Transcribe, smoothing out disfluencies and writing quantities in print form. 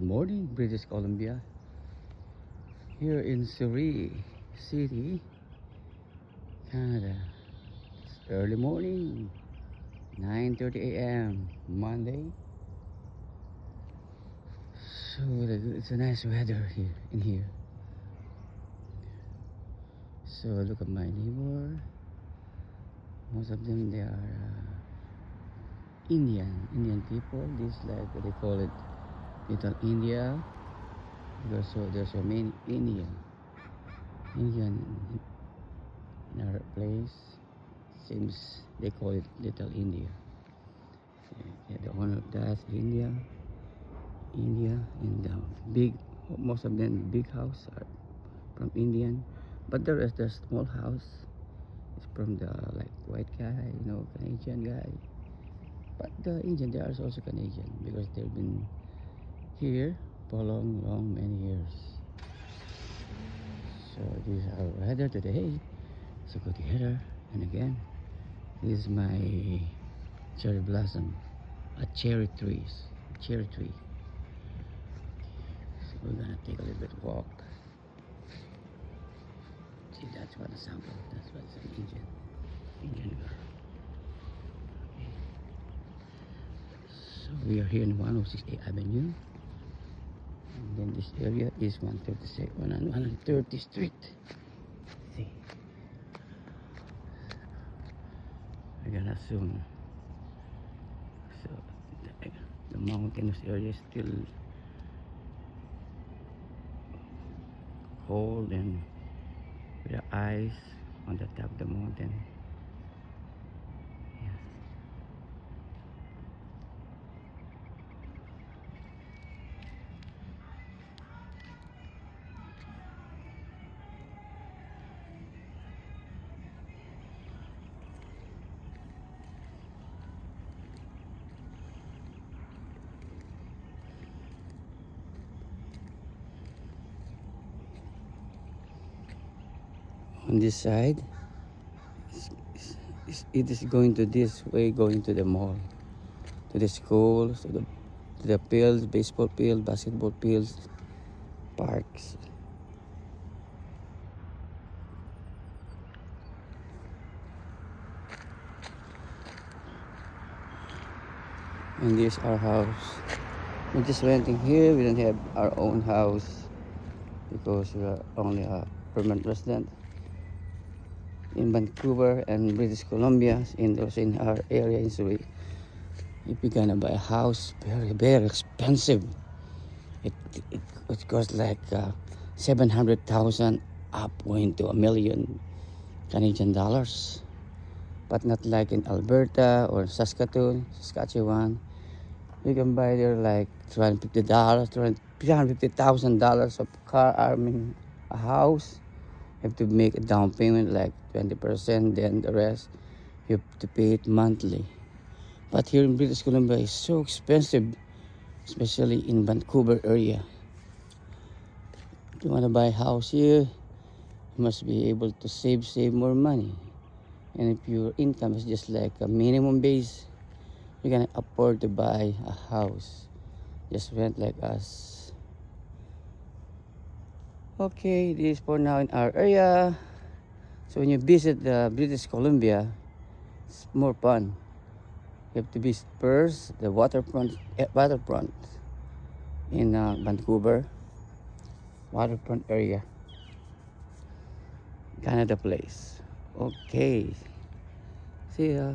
Good morning, British Columbia. Here in Surrey City, Canada. It's early morning, 9:30 a.m. Monday. So it's a nice weather here in here. So look at my neighbor. Most of them they are Indian people. This like they call it Little India because there's so many Indian in our place. Seems they call it Little India. Yeah, the owner of that India, and the big, most of them big house are from Indian, but the rest the small house is from the like white guy, Canadian guy. But the Indian, they are also Canadian because they've been here for long many years. So this is our weather today. It's a good weather, and again, this is my cherry blossom, a cherry tree. So we're gonna take a little bit walk. See, that's what a sample. That's what's an Indian girl. Okay. So we are here in 106A Avenue, and then this area is 130th Street. See, we're gonna soon. So the mountainous area is still cold and with the ice on the top of the mountain. Yeah. On this side, it is going to this way, going to the mall, to the schools, to the fields, baseball field, basketball fields, parks. And this is our house. We're just renting here. We don't have our own house because we are only a permanent resident in Vancouver and British Columbia, also in our area in Surrey. If you're gonna buy a house, very expensive. It costs like 700,000 up going to $1 million Canadian dollars. But not like in Alberta or Saskatchewan. You can buy there like $350,000 of car, a house. You have to make a down payment like 20%, then the rest you have to pay it monthly. But here in British Columbia it's so expensive, especially in Vancouver area. If you want to buy a house here, you must be able to save more money. And if your income is just like a minimum base, you can afford to buy a house. Just rent like us. Okay, this is for now in our area. So when you visit the British Columbia, it's more fun. You have to visit first the waterfront in Vancouver, waterfront area, Canada Place. Okay, see ya.